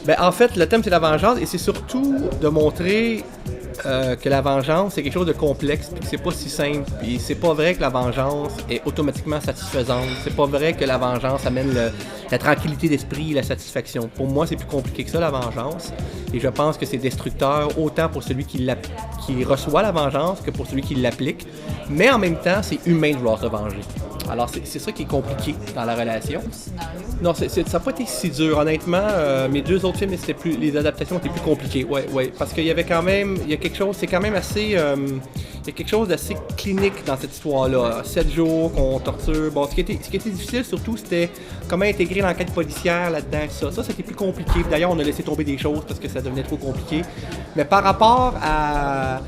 Ben, en fait, le thème, c'est la vengeance, et c'est surtout de montrer que la vengeance, c'est quelque chose de complexe, puis que c'est pas si simple, puis c'est pas vrai que la vengeance est automatiquement satisfaisante, c'est pas vrai que la vengeance amène la tranquillité d'esprit et la satisfaction. Pour moi, c'est plus compliqué que ça, la vengeance, et je pense que c'est destructeur autant pour celui qui reçoit la vengeance que pour celui qui l'applique, mais en même temps, c'est humain de vouloir se venger. Alors, c'est ça qui est compliqué dans la relation. Non, ça n'a pas été si dur, honnêtement. Mes deux autres films, les adaptations étaient plus compliquées. Ouais, parce qu'il y avait quand même, il y a quelque chose, c'est quand même assez, il y a quelque chose d'assez clinique dans cette histoire-là. 7 jours qu'on torture. Bon, ce qui était difficile surtout, c'était comment intégrer l'enquête policière là-dedans. Ça, c'était plus compliqué. D'ailleurs, on a laissé tomber des choses parce que ça devenait trop compliqué. Mais par rapport à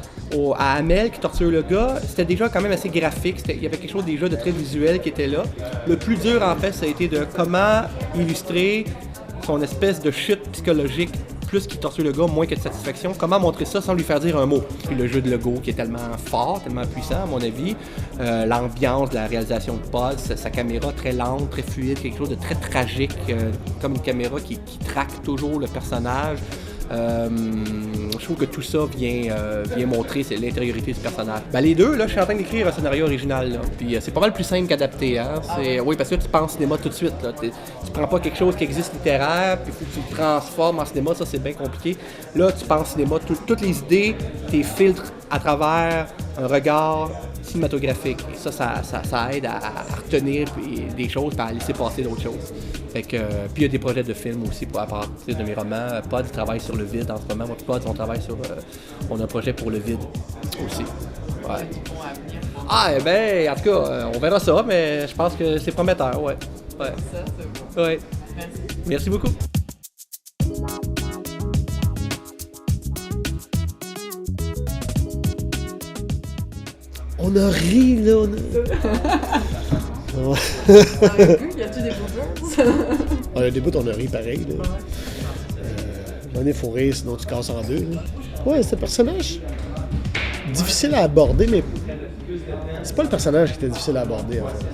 Amel qui torture le gars, c'était déjà quand même assez graphique, il y avait quelque chose déjà de très visuel qui était là. Le plus dur en fait, ça a été de comment illustrer son espèce de chute psychologique, plus qu'il torture le gars, moins que de satisfaction, comment montrer ça sans lui faire dire un mot. Puis le jeu de Legault qui est tellement fort, tellement puissant à mon avis, l'ambiance de la réalisation de Pod, sa caméra très lente, très fluide, quelque chose de très tragique, comme une caméra qui traque toujours le personnage. Je trouve que tout ça vient montrer l'intériorité du personnage. Ben, les deux, là, je suis en train d'écrire un scénario original, là. Puis c'est pas mal plus simple qu'adapté, hein. Oui, parce que tu penses cinéma tout de suite, là. Tu prends pas quelque chose qui existe littéraire, puis il faut que tu le transformes en cinéma, ça c'est bien compliqué. Là, tu penses cinéma, toutes les idées, tes filtres à travers un regard cinématographique. Et ça aide à retenir des choses et à laisser passer d'autres choses. Fait que, puis il y a des projets de films aussi à partir de mes romans. Pod travaille sur le vide en ce moment. Moi, Pod, on travaille sur... on a un projet pour le vide aussi. Ouais. Ah, eh ben, en tout cas, on verra ça, mais je pense que c'est prometteur, ouais. Ça, c'est beau. Ouais. Merci. Merci beaucoup. On a ri, là. Y a-tu des bouts? Il y a des bouts, on a ri pareil. Là. Il faut rire, sinon tu casses en deux. Là. Ouais, c'est un personnage difficile à aborder, mais c'est pas le personnage qui était difficile à aborder. En fait.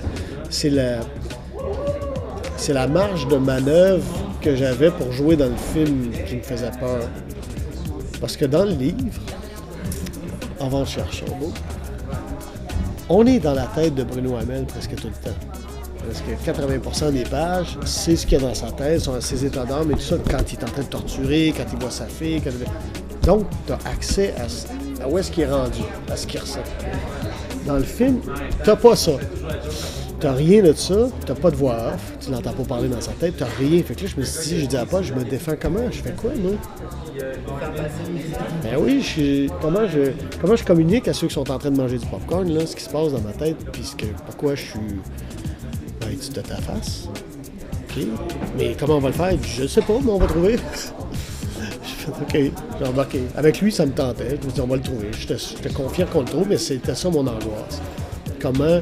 C'est la marge de manœuvre que j'avais pour jouer dans le film qui me faisait peur. Parce que dans le livre, on va le chercher au bout. On est dans la tête de Bruno Hamel presque tout le temps. Parce que 80% des pages, c'est ce qu'il y a dans sa tête, ses états d'âme et tout ça, quand il est en train de torturer, quand il voit sa fille. Donc, tu as accès à où est-ce qu'il est rendu, à ce qu'il ressent. Dans le film, t'as pas ça. T'as rien de ça, t'as pas de voix off, tu l'entends pas parler dans sa tête, t'as rien. Fait que là, je me suis dit, Paul, je me défends comment? Je fais quoi, moi? Ben oui, comment je communique à ceux qui sont en train de manger du popcorn, là, ce qui se passe dans ma tête, puis pourquoi je suis... Ben, tu te t'affaces. OK. Mais comment on va le faire? Je sais pas, mais on va trouver. OK, j'ai embarqué. Avec lui, ça me tentait. Je me dis, on va le trouver. J'étais confiant qu'on le trouve, mais c'était ça mon angoisse. Comment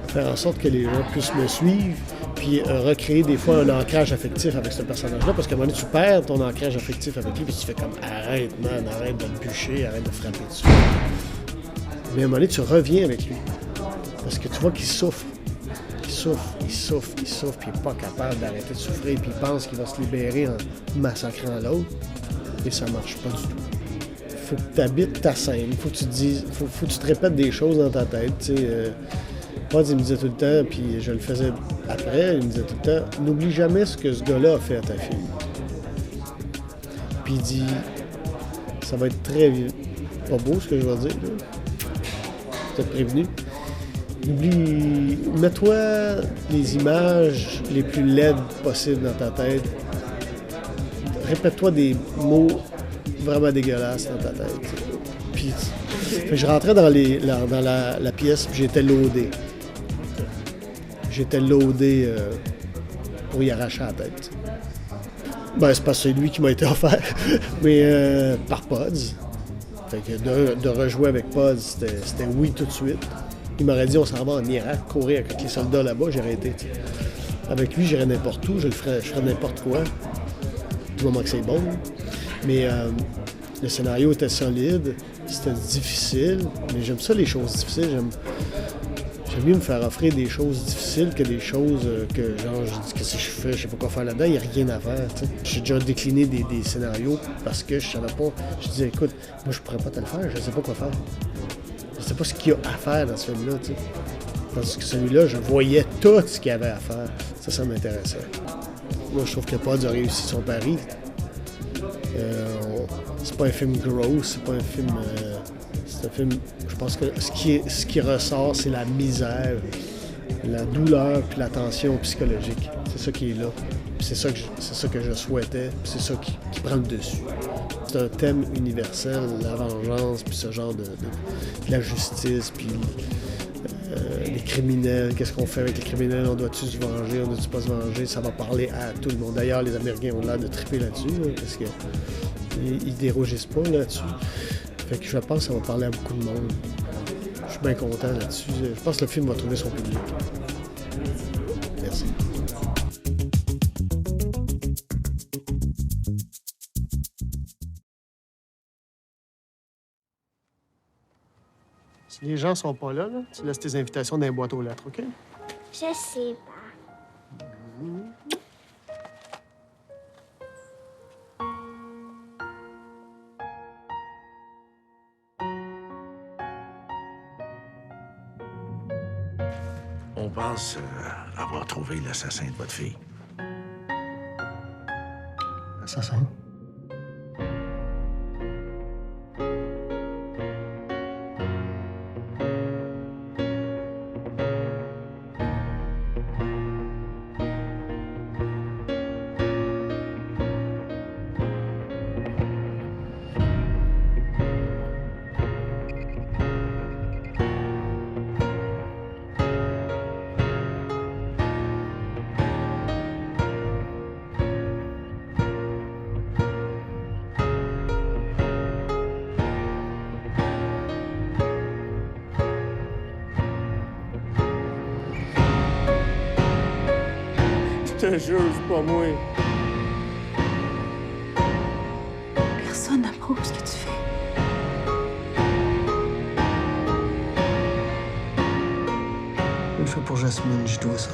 faire en sorte que les gens puissent me suivre, puis recréer des fois un ancrage affectif avec ce personnage-là, parce qu'à un moment donné, tu perds ton ancrage affectif avec lui, puis tu fais comme « Arrête, man, arrête de le bûcher, arrête de frapper dessus. » Mais à un moment donné, tu reviens avec lui, parce que tu vois qu'il souffre. Il souffre, puis il n'est pas capable d'arrêter de souffrir, puis il pense qu'il va se libérer en massacrant l'autre, et ça marche pas du tout. Faut que tu habites ta scène, faut que tu te dises, faut que tu te répètes des choses dans ta tête, tu sais. Pod, il me disait tout le temps, puis je le faisais après, il me disait tout le temps, n'oublie jamais ce que ce gars-là a fait à ta fille. Puis il dit, ça va être très pas beau ce que je vais dire, là. Peut-être prévenu. Mets-toi les images les plus laides possibles dans ta tête. Répète-toi des mots vraiment dégueulasses dans ta tête. Puis je rentrais dans la pièce, puis j'étais loadé. Pour y arracher la tête. Ben, c'est parce que c'est lui qui m'a été offert, mais par Pods. Fait que de rejouer avec Pods, c'était oui tout de suite. Il m'aurait dit, on s'en va en Irak, courir avec les soldats là-bas, j'aurais été. T'sais. Avec lui, j'irais n'importe où, je ferais n'importe quoi. Du moment que c'est bon. Mais le scénario était solide, c'était difficile, mais j'aime ça les choses difficiles. J'aime mieux me faire offrir des choses difficiles que des choses que, genre, je dis, qu'est-ce que je fais, je sais pas quoi faire là-dedans, il n'y a rien à faire, tu sais. J'ai déjà décliné des scénarios parce que je savais pas. Je disais, écoute, moi, je pourrais pas te le faire, je sais pas quoi faire. Je sais pas ce qu'il y a à faire dans ce film-là, tu sais. Parce que celui-là, je voyais tout ce qu'il y avait à faire. Ça m'intéressait. Moi, je trouve que Pods a réussi son pari. C'est pas un film gross, c'est pas un film... c'est un film... Je pense que ce qui ressort, c'est la misère, la douleur puis la tension psychologique. C'est ça qui est là. C'est ça que je souhaitais, puis c'est ça qui prend le dessus. C'est un thème universel, la vengeance, puis ce genre de la justice, puis les criminels, qu'est-ce qu'on fait avec les criminels, on doit-tu se venger, on doit-tu pas se venger, ça va parler à tout le monde. D'ailleurs, les Américains ont l'air de triper là-dessus, parce qu'ils dérougissent pas là-dessus. Fait que je pense que ça va parler à beaucoup de monde. Je suis bien content là-dessus. Je pense que le film va trouver son public. Merci. Si les gens sont pas là, tu laisses tes invitations dans les boîtes aux lettres, OK? Je sais pas. On pense avoir trouvé l'assassin de votre fille. Assassin? Je te jure, c'est pas moi. Personne n'approuve ce que tu fais. Une fois pour Jasmine, je dois ça.